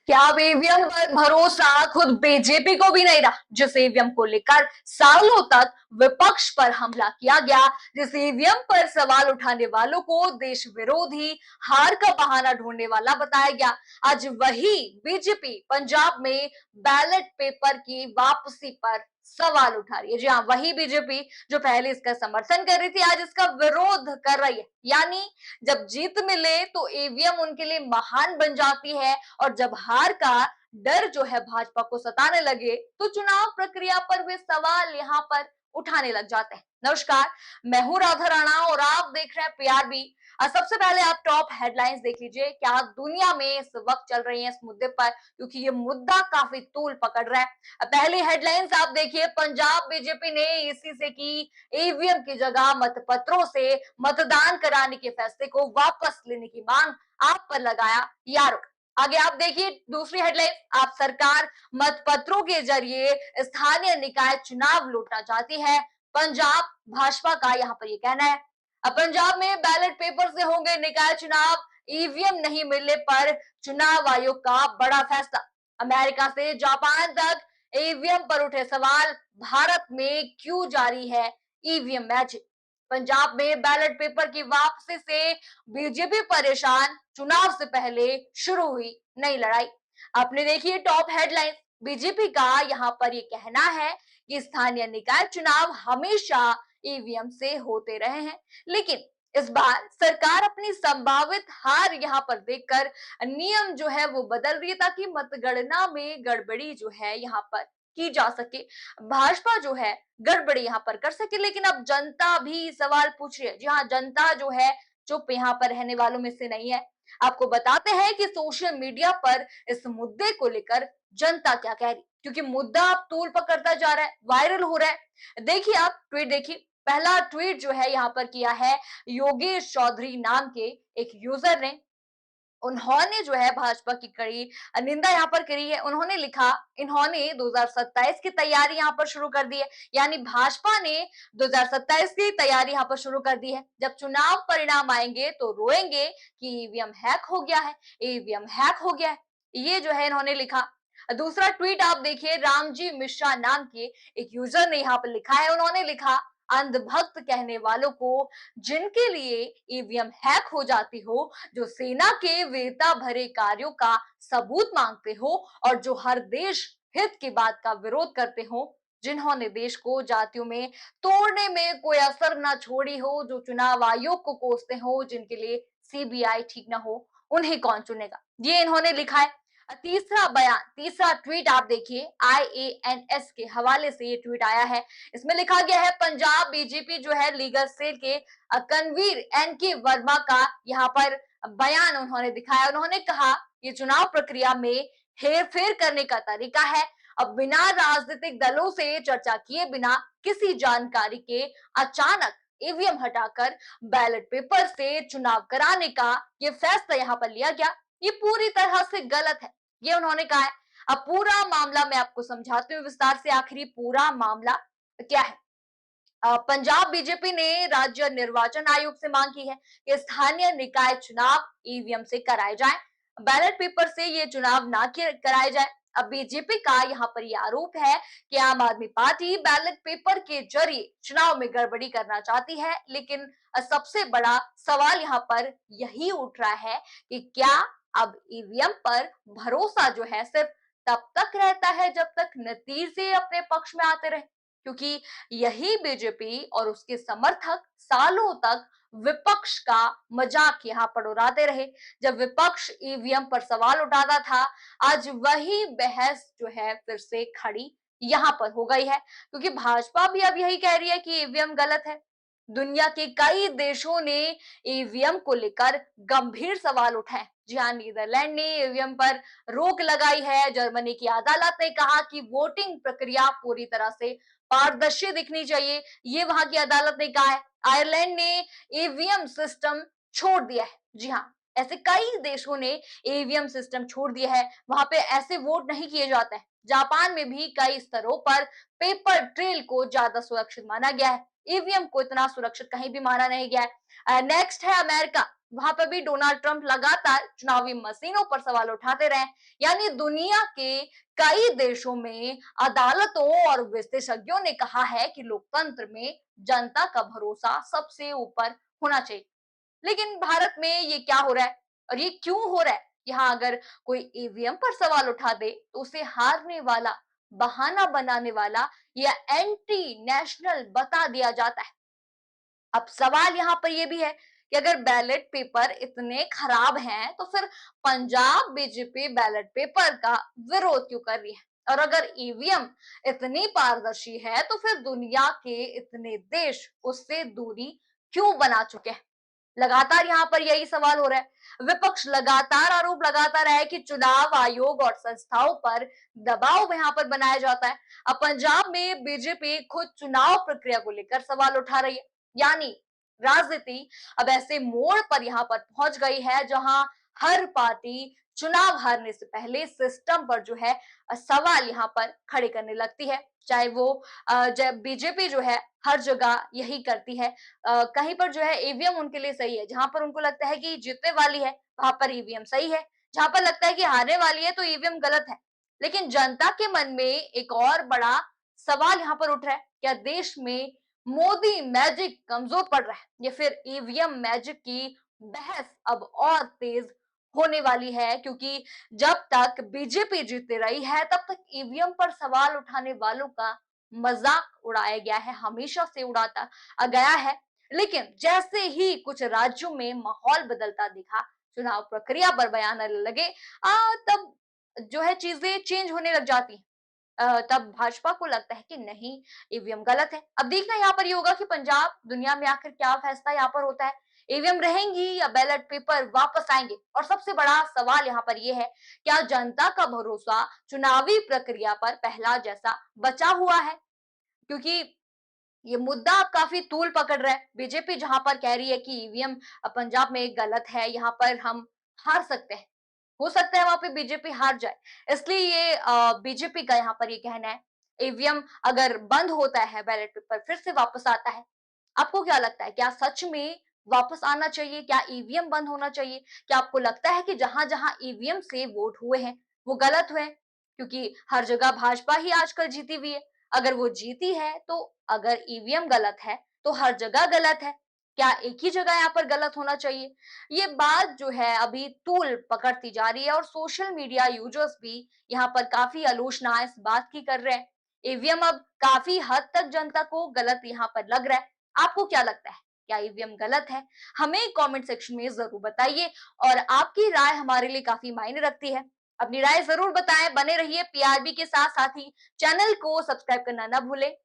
क्या अब ईवीएम पर भरोसा खुद बीजेपी को भी नहीं रहा, जिस ईवीएम को लेकर सालों तक विपक्ष पर हमला किया गया, जिस ईवीएम पर सवाल उठाने वालों को देश विरोधी, हार का बहाना ढूंढने वाला बताया गया। आज वही बीजेपी पंजाब में बैलेट पेपर की वापसी पर सवाल उठा रही है। जी हाँ, वही बीजेपी जो पहले इसका समर्थन कर रही थी, आज इसका विरोध कर रही है। यानी जब जीत मिले तो ईवीएम उनके लिए महान बन जाती है, और जब हार का डर जो है भाजपा को सताने लगे तो चुनाव प्रक्रिया पर वे सवाल यहाँ पर उठाने लग जाते हैं। नमस्कार, मैं हूं राधा राणा और आप देख रहे हैं पीआरबी। सबसे पहले आप टॉप हेडलाइंस देख लीजिए, क्या दुनिया में इस वक्त चल रही है इस मुद्दे पर, क्योंकि ये मुद्दा काफी तूल पकड़ रहा है। पहली हेडलाइंस आप देखिए, पंजाब बीजेपी ने ईसी से की ईवीएम की जगह मतपत्रों से मतदान कराने के फैसले को वापस लेने की मांग, आप पर लगाया ये आरोप। आगे आप देखिए दूसरी हेडलाइन, आप सरकार मतपत्रों के जरिए स्थानीय निकाय चुनाव लूटना चाहती है, पंजाब भाजपा का यहाँ पर ये कहना है। अब पंजाब में बैलेट पेपर से होंगे निकाय चुनाव, ईवीएम नहीं मिलने पर चुनाव आयोग का बड़ा फैसला। अमेरिका से जापान तक ईवीएम पर उठे सवाल, भारत में क्यों जारी है ईवीएम मैजिक। पंजाब में बैलेट पेपर की वापसी से बीजेपी परेशान, चुनाव से पहले शुरू हुई नई लड़ाई। आपने देखिए टॉप हेडलाइन, बीजेपी का यहाँ पर ये कहना है कि स्थानीय निकाय चुनाव हमेशा ईवीएम से होते रहे हैं, लेकिन इस बार सरकार अपनी संभावित हार यहाँ पर देखकर नियम जो है वो बदल रही है, ताकि मतगणना में गड़बड़ी जो है यहाँ पर की जा सके, भाजपा जो है गड़बड़ी यहाँ पर कर सके। लेकिन अब जनता भी सवाल पूछ रही है। जी हाँ, जनता जो है चुप यहाँ पर रहने वालों में से नहीं है। आपको बताते हैं कि सोशल मीडिया पर इस मुद्दे को लेकर जनता क्या कह रही, क्योंकि मुद्दा अब तूल पकड़ता जा रहा है, वायरल हो रहा है। देखिए आप ट्वीट देखिए, पहला ट्वीट जो है यहाँ पर किया है योगेश चौधरी नाम के एक यूजर ने। उन्होंने जो है भाजपा की कड़ी निंदा यहाँ पर करी है। उन्होंने लिखा, इन्होंने 2027 की तैयारी यहाँ पर शुरू कर दी है, यानी भाजपा ने 2027 की तैयारी यहाँ पर शुरू कर दी है। जब चुनाव परिणाम आएंगे तो रोएंगे कि ईवीएम हैक हो गया है, ईवीएम हैक हो गया है। ये जो है इन्होंने लिखा। दूसरा ट्वीट आप देखिए, रामजी मिश्रा नाम के एक यूजर ने यहाँ पर लिखा है। उन्होंने लिखा, अंधभक्त कहने वालों को, जिनके लिए ईवीएम हैक हो जाती हो, जो सेना के वीरता भरे कार्यों का सबूत मांगते हो, और जो हर देश हित की बात का विरोध करते हो, जिन्होंने देश को जातियों में तोड़ने में कोई असर ना छोड़ी हो, जो चुनाव आयोग को कोसते हो, जिनके लिए सीबीआई ठीक ना हो, उन्हें कौन चुनेगा। ये इन्होंने लिखा है। तीसरा बयान, तीसरा ट्वीट आप देखिए, आईएएनएस के हवाले से ये ट्वीट आया है। इसमें लिखा गया है, पंजाब बीजेपी जो है लीगल सेल के कन्वीर एनके वर्मा का यहाँ पर बयान उन्होंने दिखाया। उन्होंने कहा, ये चुनाव प्रक्रिया में हेर फेर करने का तरीका है। अब बिना राजनीतिक दलों से चर्चा किए बिना किसी जानकारी के अचानक ईवीएम हटाकर बैलेट पेपर से चुनाव कराने का ये फैसला यहाँ पर लिया गया, ये पूरी तरह से गलत है, ये उन्होंने कहा है। अब पूरा मामला मैं आपको समझाती हूँ विस्तार से, आखिरी पूरा मामला क्या है। पंजाब बीजेपी ने राज्य निर्वाचन आयोग से मांग की है कि स्थानीय निकाय चुनाव ईवीएम से कराए जाएं, बैलेट पेपर से ये चुनाव ना कराए जाए। अब बीजेपी का यहाँ पर यह आरोप है कि आम आदमी पार्टी बैलेट पेपर के जरिए चुनाव में गड़बड़ी करना चाहती है, लेकिन सबसे बड़ा सवाल यहाँ पर यही उठ रहा है कि क्या अब ईवीएम पर भरोसा जो है सिर्फ तब तक रहता है जब तक नतीजे अपने पक्ष में आते रहे, क्योंकि यही बीजेपी और उसके समर्थक सालों तक विपक्ष का मजाक यहाँ पर उड़ाते रहे। जब विपक्ष ईवीएम पर सवाल उठाता था, आज वही बहस जो है फिर से खड़ी यहाँ पर हो गई है, क्योंकि भाजपा भी अब यही कह रही है कि ईवीएम गलत है। दुनिया के कई देशों ने ईवीएम को लेकर गंभीर सवाल उठाए। जी हाँ, नीदरलैंड ने ईवीएम पर रोक लगाई है। जर्मनी की अदालत ने कहा कि वोटिंग प्रक्रिया पूरी तरह से पारदर्शी दिखनी चाहिए, ये वहां की अदालत ने कहा है। आयरलैंड ने ईवीएम सिस्टम छोड़ दिया है। जी हाँ, ऐसे कई देशों ने ईवीएम सिस्टम छोड़ दिया है, वहां पे ऐसे वोट नहीं किए जाते हैं। जापान में भी कई स्तरों पर पेपर ट्रेल को ज्यादा सुरक्षित माना गया है। ईवीएम को इतना सुरक्षित कहीं भी माना नहीं गया है। नेक्स्ट है अमेरिका, वहां पर भी डोनाल्ड ट्रंप लगातार चुनावी मशीनों पर सवाल उठाते रहे। यानी दुनिया के कई देशों में अदालतों और विशेषज्ञों ने कहा है कि लोकतंत्र में जनता का भरोसा सबसे ऊपर होना चाहिए। लेकिन भारत में ये क्या हो रहा है और ये क्यों हो रहा है? यहाँ अगर कोई ईवीएम पर सवाल उठा दे तो उसे हारने वाला, बहाना बनाने वाला या एंटी नेशनल बता दिया जाता है। अब सवाल यहाँ पर यह भी है कि अगर बैलेट पेपर इतने खराब हैं तो फिर पंजाब बीजेपी बैलेट पेपर का विरोध क्यों कर रही है? और अगर ईवीएम इतनी पारदर्शी है तो फिर दुनिया के इतने देश उससे दूरी क्यों बना चुके हैं? लगातार यहाँ पर यही सवाल हो रहा है। विपक्ष लगातार आरोप लगाता रहा है कि चुनाव आयोग और संस्थाओं पर दबाव यहाँ पर बनाया जाता है। अब पंजाब में बीजेपी खुद चुनाव प्रक्रिया को लेकर सवाल उठा रही है। यानी राजनीति अब ऐसे मोड़ पर यहाँ पर पहुंच गई है जहां हर पार्टी चुनाव हारने से पहले सिस्टम पर जो है सवाल यहाँ पर खड़े करने लगती है। चाहे वो जब बीजेपी जो है हर जगह यही करती है। कहीं पर जो है ईवीएम उनके लिए सही है, जहां पर उनको लगता है कि जीतने वाली है वहां पर ईवीएम सही है, जहां पर लगता है कि हारने वाली है तो ईवीएम गलत है। लेकिन जनता के मन में एक और बड़ा सवाल यहाँ पर उठ रहा है, क्या देश में मोदी मैजिक कमजोर पड़ रहा है या फिर ईवीएम मैजिक की बहस अब और तेज होने वाली है? क्योंकि जब तक बीजेपी जीतती रही है तब तक ईवीएम पर सवाल उठाने वालों का मजाक उड़ाया गया है, हमेशा से उड़ाता गया है। लेकिन जैसे ही कुछ राज्यों में माहौल बदलता दिखा, चुनाव प्रक्रिया पर बयान आने लगे, तब जो है चीजें चेंज होने लग जाती हैं। तब भाजपा को लगता है कि नहीं, ईवीएम गलत है। अब देखना यहाँ पर ये होगा कि पंजाब दुनिया में आखिर क्या फैसला यहाँ पर होता है, ईवीएम रहेंगी या बैलेट पेपर वापस आएंगे। और सबसे बड़ा सवाल यहाँ पर यह है, क्या जनता का भरोसा चुनावी प्रक्रिया पर पहला जैसा बचा हुआ है? क्योंकि ये मुद्दा अब काफी तूल पकड़ रहा है। बीजेपी जहां पर कह रही है कि ईवीएम पंजाब में गलत है, यहाँ पर हम हार सकते हैं, हो सकता है वहां पे बीजेपी हार जाए, इसलिए ये बीजेपी का यहाँ पर ये कहना है ईवीएम अगर बंद होता है बैलेट पेपर फिर से वापस आता है। आपको क्या लगता है, क्या सच में वापस आना चाहिए? क्या ईवीएम बंद होना चाहिए? क्या आपको लगता है कि जहां जहां ईवीएम से वोट हुए हैं वो गलत हुए? क्योंकि हर जगह भाजपा ही आजकल जीती हुई है। अगर वो जीती है तो अगर ईवीएम गलत है तो हर जगह गलत है। क्या एक ही जगह यहाँ पर गलत होना चाहिए? ये बात जो है अभी तूल पकड़ती जा रही है और सोशल मीडिया यूजर्स भी यहाँ पर काफी आलोचना इस बात की कर रहे हैं। ईवीएम अब काफी हद तक जनता को गलत यहाँ पर लग रहा है। आपको क्या लगता है, क्या ईवीएम गलत है? हमें कमेंट सेक्शन में जरूर बताइए और आपकी राय हमारे लिए काफी मायने रखती है। अपनी राय जरूर बताएं, बने रहिए पीआरबी के साथ, साथ ही चैनल को सब्सक्राइब करना ना भूलें।